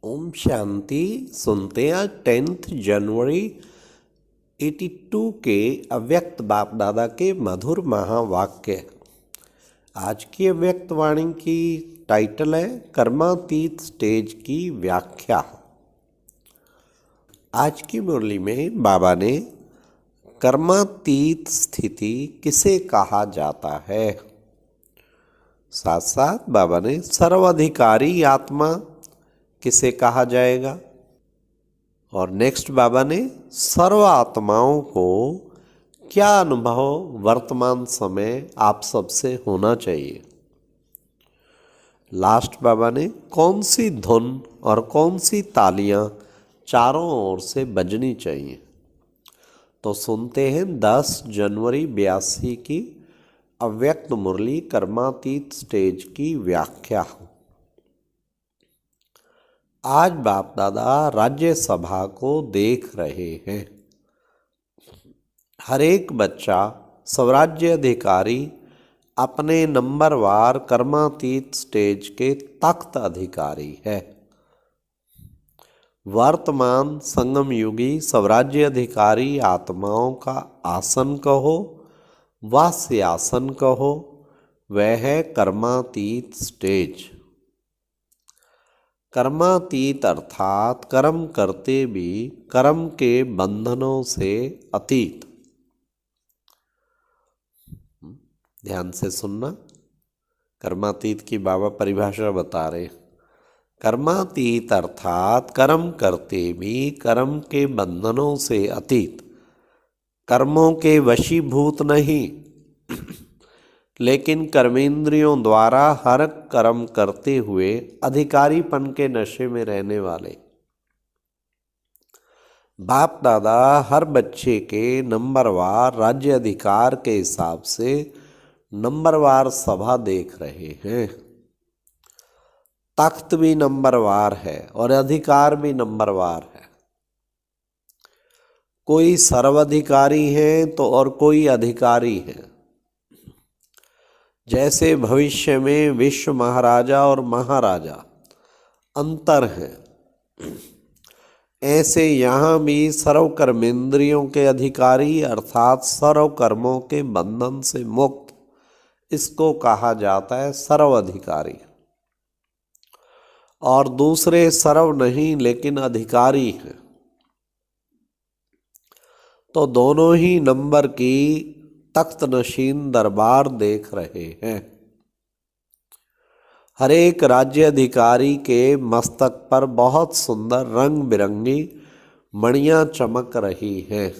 ओम शांति। सुनते हैं 10 जनवरी 82 के अव्यक्त बाप दादा के मधुर महावाक्य। आज की अव्यक्त वाणी की टाइटल है कर्मातीत स्टेज की व्याख्या। आज की मुरली में बाबा ने कर्मातीत स्थिति किसे कहा जाता है, साथ साथ बाबा ने सर्वाधिकारी आत्मा किसे कहा जाएगा, और नेक्स्ट बाबा ने सर्व आत्माओं को क्या अनुभव वर्तमान समय आप सबसे होना चाहिए। लास्ट बाबा ने कौन सी धुन और कौन सी तालियां चारों ओर से बजनी चाहिए। तो सुनते हैं 10 जनवरी 82 की अव्यक्त मुरली कर्मातीत स्टेज की व्याख्या। आज बाप दादा राज्यसभा को देख रहे हैं। हर एक बच्चा स्वराज्य अधिकारी अपने नंबरवार कर्मातीत स्टेज के तख्त अधिकारी है। वर्तमान संगम युगी स्वराज्य अधिकारी आत्माओं का आसन कहो व सिंहासन कहो, वह है कर्मातीत स्टेज। कर्मातीत अर्थात कर्म करते भी कर्म के बंधनों से अतीत। ध्यान से सुनना, कर्मातीत की बाबा परिभाषा बता रहे। कर्मातीत अर्थात कर्म करते भी कर्म के बंधनों से अतीत, कर्मों के वशीभूत नहीं लेकिन कर्मेंद्रियों द्वारा हर कर्म करते हुए अधिकारीपन के नशे में रहने वाले। बाप दादा हर बच्चे के नंबरवार राज्य अधिकार के हिसाब से नंबरवार सभा देख रहे हैं। तख्त भी नंबरवार है और अधिकार भी नंबरवार है। कोई सर्वाधिकारी है तो और कोई अधिकारी है। जैसे भविष्य में विश्व महाराजा और महाराजा अंतर है, ऐसे यहाँ भी सर्व कर्मेंद्रियों के अधिकारी अर्थात सर्व कर्मों के बंधन से मुक्त, इसको कहा जाता है सर्व अधिकारी। और दूसरे सर्व नहीं लेकिन अधिकारी हैं। तो दोनों ही नंबर की तख्त नशीन दरबार देख रहे हैं। हर एक राज्य अधिकारी के मस्तक पर बहुत सुंदर रंग बिरंगी मणियां चमक रही हैं।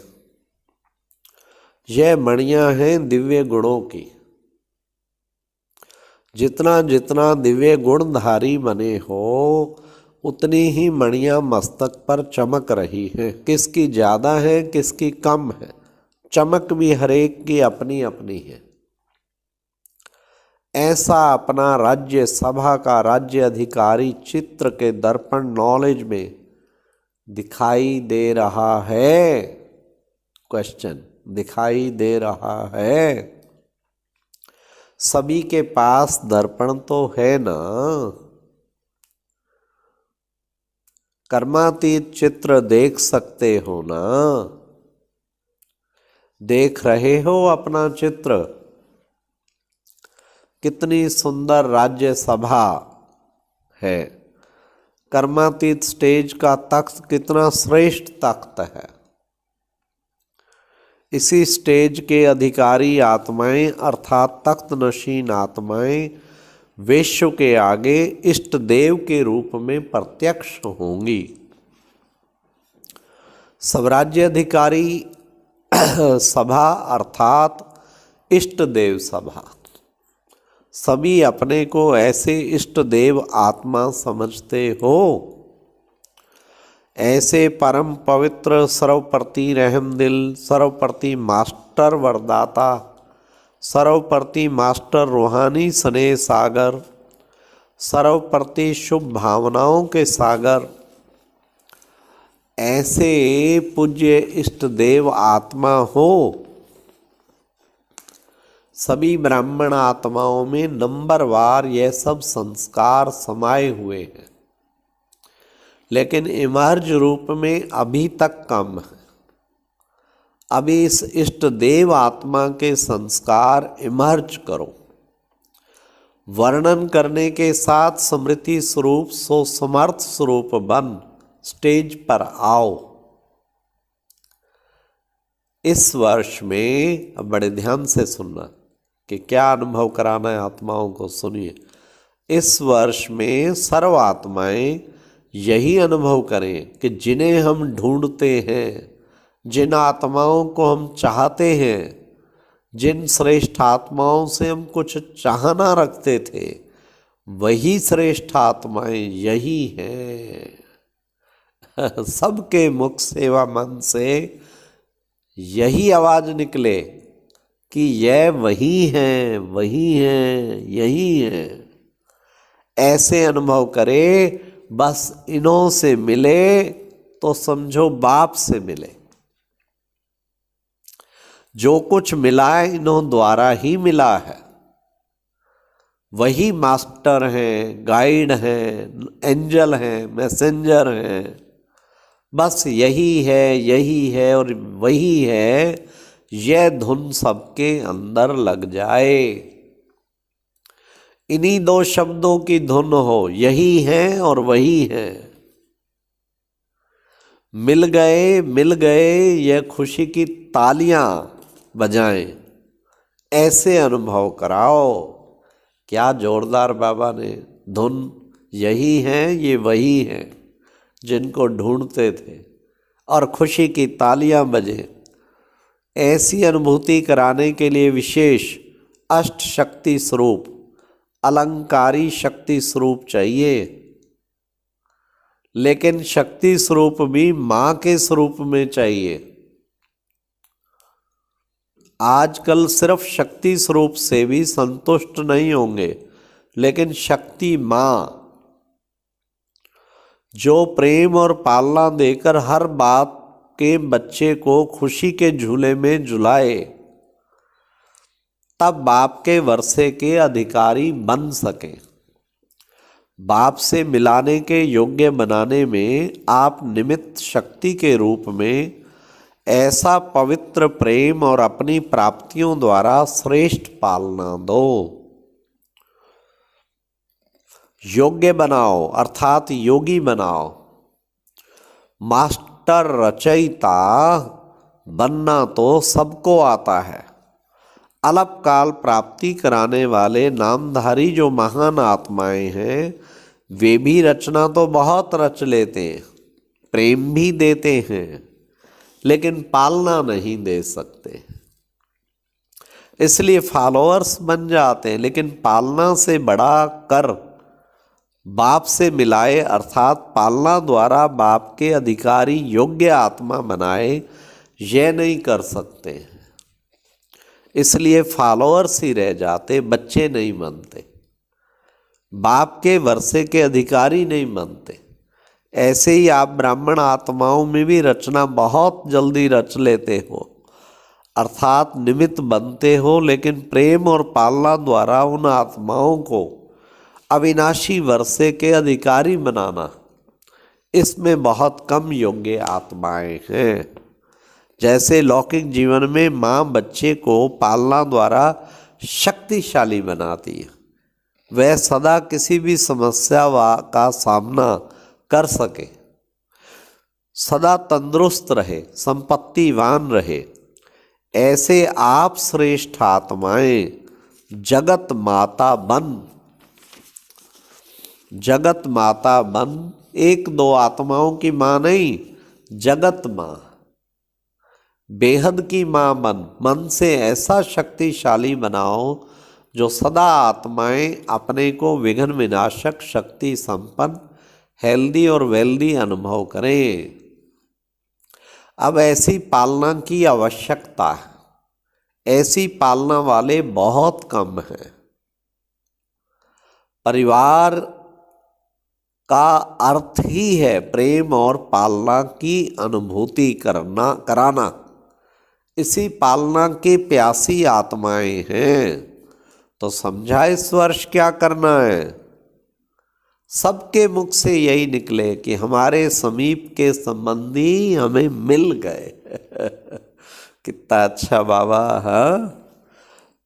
यह मणियां हैं दिव्य गुणों की। जितना जितना दिव्य गुणधारी बने हो उतनी ही मणियां मस्तक पर चमक रही हैं। किसकी ज़्यादा है किसकी कम है, चमक भी हर एक की अपनी अपनी है। ऐसा अपना राज्य सभा का राज्य अधिकारी चित्र के दर्पण नॉलेज में दिखाई दे रहा है। क्वेश्चन, दिखाई दे रहा है? सभी के पास दर्पण तो है ना। कर्मातीत चित्र देख सकते हो ना। देख रहे हो अपना चित्र? कितनी सुंदर राज्य सभा है। कर्मातीत स्टेज का तख्त कितना श्रेष्ठ तख्त है। इसी स्टेज के अधिकारी आत्माएं अर्थात तख्त नशीन आत्माएं विश्व के आगे इष्ट देव के रूप में प्रत्यक्ष होंगी। स्वराज्य अधिकारी सभा अर्थात इष्ट देव सभा। सभी अपने को ऐसे इष्ट देव आत्मा समझते हो। ऐसे परम पवित्र सर्वप्रति रहमदिल, सर्वप्रति मास्टर वरदाता, सर्वप्रति मास्टर रूहानी स्नेह सागर, सर्वप्रति शुभ भावनाओं के सागर, ऐसे पूज्य इष्ट देव आत्मा हो। सभी ब्राह्मण आत्माओं में नंबरवार यह सब संस्कार समाये हुए हैं। लेकिन इमर्ज रूप में अभी तक कम है। अभी इस इष्ट देव आत्मा के संस्कार इमर्ज करो। वर्णन करने के साथ स्मृति स्वरूप सो समर्थ स्वरूप बन स्टेज पर आओ। इस वर्ष में अब बड़े ध्यान से सुनना कि क्या अनुभव कराना है आत्माओं को। सुनिए, इस वर्ष में सर्व आत्माएं यही अनुभव करें कि जिन्हें हम ढूंढते हैं, जिन आत्माओं को हम चाहते हैं, जिन श्रेष्ठ आत्माओं से हम कुछ चाहना रखते थे, वही श्रेष्ठ आत्माएं यही हैं। सबके मुख सेवा मन से यही आवाज निकले कि यह वही हैं, वही हैं, यही हैं। ऐसे अनुभव करे, बस इन्हों से मिले तो समझो बाप से मिले। जो कुछ मिला है इन्हों द्वारा ही मिला है। वही मास्टर हैं, गाइड हैं, एंजल हैं, मैसेंजर हैं। बस यही है और वही है। यह धुन सबके अंदर लग जाए। इन्हीं दो शब्दों की धुन हो, यही है और वही है। मिल गए यह खुशी की तालियां बजाएं। ऐसे अनुभव कराओ। क्या जोरदार बाबा ने धुन। यही है, ये वही है जिनको ढूंढते थे, और खुशी की तालियां बजे। ऐसी अनुभूति कराने के लिए विशेष अष्ट शक्ति स्वरूप, अलंकारी शक्ति स्वरूप चाहिए। लेकिन शक्ति स्वरूप भी मां के स्वरूप में चाहिए। आजकल सिर्फ शक्ति स्वरूप से भी संतुष्ट नहीं होंगे, लेकिन शक्ति मां जो प्रेम और पालना देकर हर बात के बच्चे को खुशी के झूले में झुलाए, तब बाप के वर्षे के अधिकारी बन सके। बाप से मिलाने के योग्य बनाने में आप निमित्त शक्ति के रूप में ऐसा पवित्र प्रेम और अपनी प्राप्तियों द्वारा श्रेष्ठ पालना दो। योग्य बनाओ अर्थात योगी बनाओ। मास्टर रचयिता बनना तो सबको आता है। अलपकाल प्राप्ति कराने वाले नामधारी जो महान आत्माएं हैं, वे भी रचना तो बहुत रच लेते हैं, प्रेम भी देते हैं, लेकिन पालना नहीं दे सकते। इसलिए फॉलोअर्स बन जाते हैं, लेकिन पालना से बड़ा कर बाप से मिलाए अर्थात पालना द्वारा बाप के अधिकारी योग्य आत्मा बनाए, यह नहीं कर सकते। इसलिए फॉलोअर्स ही रह जाते, बच्चे नहीं बनते, बाप के वर्षे के अधिकारी नहीं बनते। ऐसे ही आप ब्राह्मण आत्माओं में भी रचना बहुत जल्दी रच लेते हो, अर्थात निमित्त बनते हो, लेकिन प्रेम और पालना द्वारा उन आत्माओं को अविनाशी वर्षे के अधिकारी बनाना, इसमें बहुत कम योग्य आत्माएं हैं। जैसे लौकिक जीवन में माँ बच्चे को पालना द्वारा शक्तिशाली बनाती है, वह सदा किसी भी समस्या का सामना कर सके, सदा तंदुरुस्त रहे, संपत्तिवान रहे। ऐसे आप श्रेष्ठ आत्माएं जगत माता बन, एक दो आत्माओं की माँ नहीं, जगत माँ, बेहद की माँ बन। मन से ऐसा शक्तिशाली बनाओ जो सदा आत्माएं अपने को विघ्न विनाशक शक्ति संपन्न, हेल्दी और वेल्दी अनुभव करें। अब ऐसी पालना की आवश्यकता है। ऐसी पालना वाले बहुत कम हैं। परिवार का अर्थ ही है प्रेम और पालना की अनुभूति कराना। इसी पालना के प्यासी आत्माएं हैं। तो समझा इस वर्ष क्या करना है। सबके मुख से यही निकले कि हमारे समीप के संबंधी हमें मिल गए। कितना अच्छा बाबा। हाँ,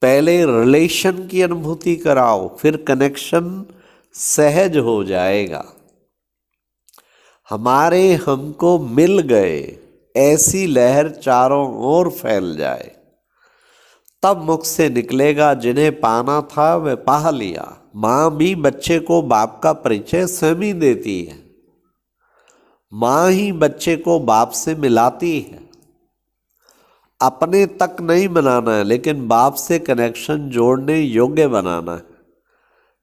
पहले रिलेशन की अनुभूति कराओ, फिर कनेक्शन सहज हो जाएगा। हमारे हमको मिल गए, ऐसी लहर चारों ओर फैल जाए, तब मुख से निकलेगा जिन्हें पाना था वह पा लिया। माँ भी बच्चे को बाप का परिचय स्वयं ही देती है। माँ ही बच्चे को बाप से मिलाती है। अपने तक नहीं बनाना है, लेकिन बाप से कनेक्शन जोड़ने योग्य बनाना है।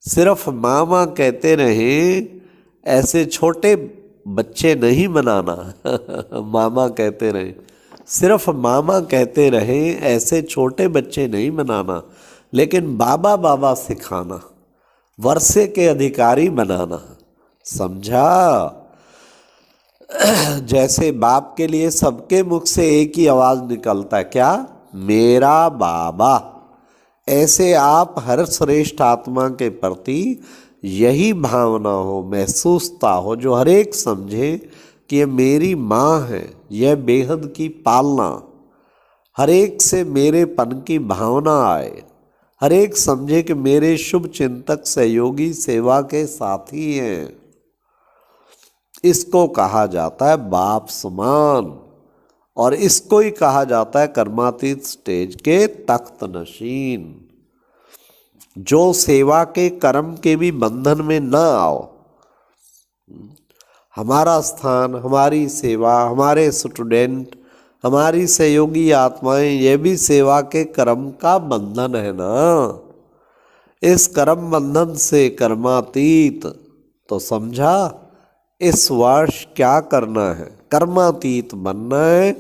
सिर्फ मामा कहते रहे ऐसे छोटे बच्चे नहीं बनाना। मामा कहते रहे, सिर्फ मामा कहते रहे ऐसे छोटे बच्चे नहीं बनाना, लेकिन बाबा बाबा सिखाना, वर्षे के अधिकारी बनाना। समझा? जैसे बाप के लिए सबके मुख से एक ही आवाज निकलता है, क्या? मेरा बाबा। ऐसे आप हर श्रेष्ठ आत्मा के प्रति यही भावना हो, महसूसता हो, जो हर एक समझे कि ये मेरी माँ है, यह बेहद की पालना। हर एक से मेरेपन की भावना आए, हर एक समझे कि मेरे शुभ चिंतक सहयोगी सेवा के साथी हैं। इसको कहा जाता है बाप समान, और इसको ही कहा जाता है कर्मातीत स्टेज के तख्त नशीन। जो सेवा के कर्म के भी बंधन में न आओ। हमारा स्थान, हमारी सेवा, हमारे स्टूडेंट, हमारी सहयोगी आत्माएं, ये भी सेवा के कर्म का बंधन है ना। इस कर्म बंधन से कर्मातीत, तो समझा इस वर्ष क्या करना है? कर्मातीत बनना है,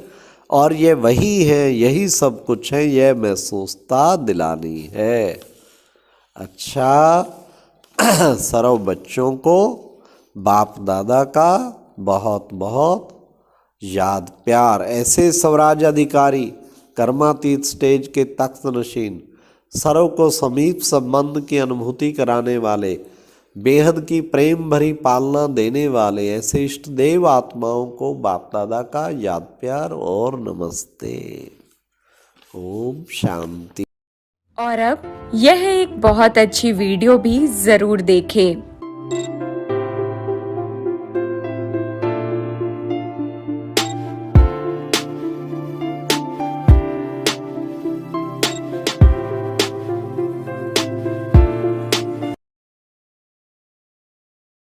और ये वही है, यही सब कुछ है, यह महसूसता दिलानी है। अच्छा, सर्व बच्चों को बाप दादा का बहुत बहुत याद प्यार। ऐसे स्वराज अधिकारी, कर्मातीत स्टेज के तख्त नशीन, सर्व को समीप संबंध की अनुभूति कराने वाले, बेहद की प्रेम भरी पालना देने वाले ऐसे इष्ट देव आत्माओं को बाप दादा का याद प्यार और नमस्ते। ओम शांति। और अब यह एक बहुत अच्छी वीडियो भी जरूर देखें।